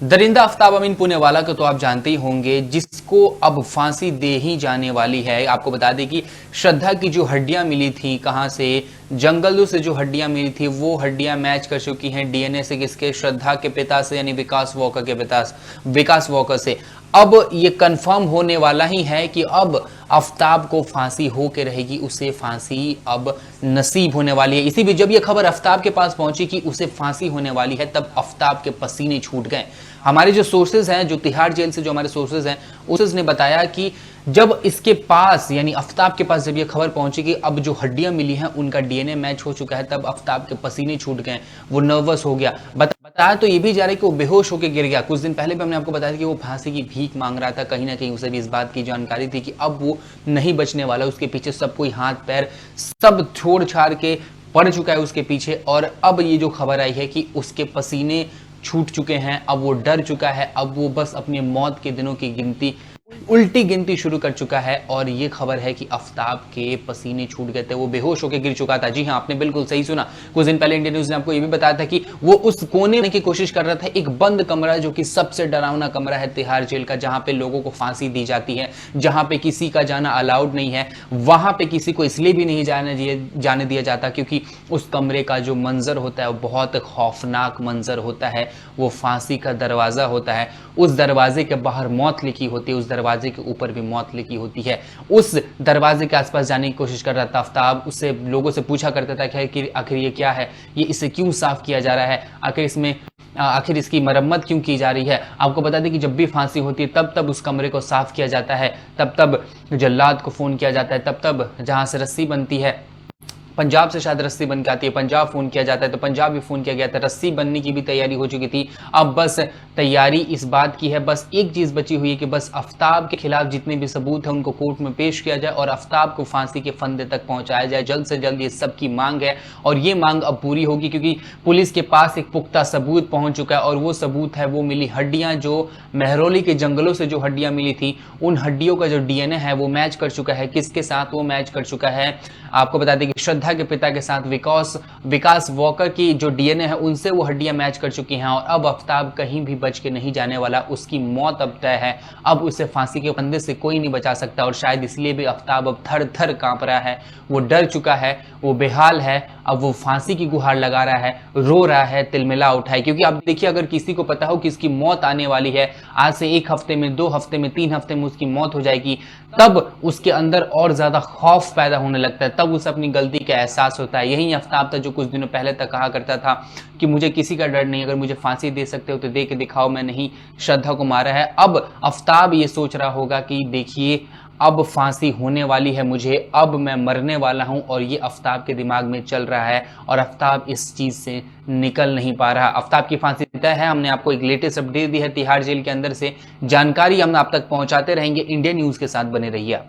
दरिंदा आफ्ताब अमीन पुणेवाला को तो आप जानते ही होंगे, जिसको अब फांसी दे ही जाने वाली है। आपको बता दें कि श्रद्धा की जो हड्डियां मिली थी, कहां से, जंगलों से जो हड्डियां मिली थी, वो हड्डियां मैच कर चुकी हैं डीएनए से, किसके, श्रद्धा के पिता से, यानी विकास वॉकर के पिता, विकास वॉकर से। अब ये कंफर्म होने वाला ही है कि अब आफ्ताब को फांसी हो के रहेगी, उसे फांसी अब नसीब होने वाली है। इसी बीच जब ये खबर आफ्ताब के पास पहुंची कि उसे फांसी होने वाली है, तब आफ्ताब के पसीने छूट गए। हमारे जो सोर्सेज हैं, जो तिहाड़ जेल से जो हमारे सोर्सेज हैं, उसने बताया कि जब इसके पास, यानी आफ्ताब के पास जब ये खबर पहुंची कि अब जो हड्डियां मिली हैं उनका डीएनए मैच हो चुका है, तब आफ्ताब के पसीने छूट गए, वो नर्वस हो गया। बताया तो ये भी जा रहा है कि वो बेहोश होकर गिर गया। कुछ दिन पहले भी हमने आपको बताया था कि वो फांसी की भीख मांग रहा था। कहीं ना कहीं उसे भी इस बात की जानकारी थी कि अब वो नहीं बचने वाला, उसके पीछे सब कोई हाथ पैर सब छोड़ छाड़ के पड़ चुका है उसके पीछे। और अब ये जो खबर आई है कि उसके पसीने छूट चुके हैं, अब वो डर चुका है, अब वो बस अपनी मौत के दिनों की गिनती, उल्टी गिनती शुरू कर चुका है। और ये खबर है कि आफ्ताब के पसीने छूट गए थे, वो बेहोश होकर गिर चुका था। जी हां, आपने बिल्कुल सही सुना। कुछ दिन पहले इंडियन न्यूज ने आपको ये भी बताया था कि वो उस कोने में की कोशिश कर रहा था, एक बंद कमरा, जो कि सबसे डरावना कमरा है तिहाड़ जेल का, जहां पे लोगों को फांसी दी जाती है, जहां पे किसी का जाना अलाउड नहीं है। वहां पे किसी को इसलिए भी नहीं जाने दिया जाता क्योंकि उस कमरे का जो मंजर होता है वो बहुत खौफनाक मंजर होता है। वो फांसी का दरवाजा होता है, उस दरवाजे के बाहर मौत लिखी होती है, उस दरवाजे के ऊपर भी मौत लिखी होती है। उस दरवाजे के आसपास जाने की कोशिश कर रहा था आफ्ताब। उससे लोगों से पूछा करता था कि आखिर ये क्या है, ये इसे क्यों साफ किया जा रहा है, आखिर इसकी मरम्मत क्यों की जा रही है। आपको बता दें कि जब भी फांसी होती है तब तब उस कमरे को साफ किया जाता है, तब तब जल्लाद को फोन किया जाता है, तब तब जहां से रस्सी बनती है, पंजाब से शायद रस्सी बन के आती है, पंजाब फोन किया जाता है, तो पंजाब भी फोन किया गया था। रस्सी बनने की भी तैयारी हो चुकी थी। अब बस तैयारी इस बात की है, बस एक चीज बची हुई है कि बस आफ्ताब के खिलाफ जितने भी सबूत हैं उनको कोर्ट में पेश किया जाए और आफ्ताब को फांसी के फंदे तक पहुंचाया जाए जल्द से जल्द। ये सबकी मांग है और ये मांग अब पूरी होगी, क्योंकि पुलिस के पास एक पुख्ता सबूत पहुंच चुका है। और वो सबूत है, वो मिली हड्डियां, जो मेहरौली के जंगलों से जो हड्डियां मिली थी, उन हड्डियों का जो डीएनए है वो मैच कर चुका है। किसके साथ वो मैच कर चुका है? आपको बता दें कि श्रद्धा के पिता के साथ विकास वॉकर की जो डीएनए है, उनसे वो हड्डियां मैच कर चुकी हैं। और अब आफ्ताब कहीं भी बच के नहीं जाने वाला, उसकी मौत अब तय है। अब उसे फांसी के फंदे से कोई नहीं बचा सकता। और शायद इसलिए भी आफ्ताब अब थर थर कांप रहा है, वो डर चुका है, वो बेहाल है। अब वो फांसी की गुहार लगा रहा है, रो रहा है, तिलमिला उठा है। क्योंकि आप देखिए, अगर किसी को पता हो कि इसकी मौत आने वाली है, आज से 1 हफ्ते में, 2 हफ्ते में, 3 हफ्ते में उसकी मौत हो जाएगी, तब उसके अंदर और ज्यादा खौफ पैदा होने लगता है, तब उसे अपनी गलती का एहसास होता है। यही आफ्ताब था जो कुछ दिनों पहले तक कहा करता था कि मुझे किसी का डर नहीं, अगर मुझे फांसी दे सकते हो तो दे के दिखाओ, मैं नहीं श्रद्धा को मारा है। अब आफ्ताब ये सोच रहा होगा कि देखिए, अब फांसी होने वाली है मुझे, अब मैं मरने वाला हूं, और ये आफ्ताब के दिमाग में चल रहा है और आफ्ताब इस चीज से निकल नहीं पा रहा। आफ्ताब की फांसी तय है। हमने आपको एक लेटेस्ट अपडेट दी है तिहाड़ जेल के अंदर से। जानकारी हम आप तक पहुंचाते रहेंगे। इंडियन न्यूज के साथ बने रहिए आप।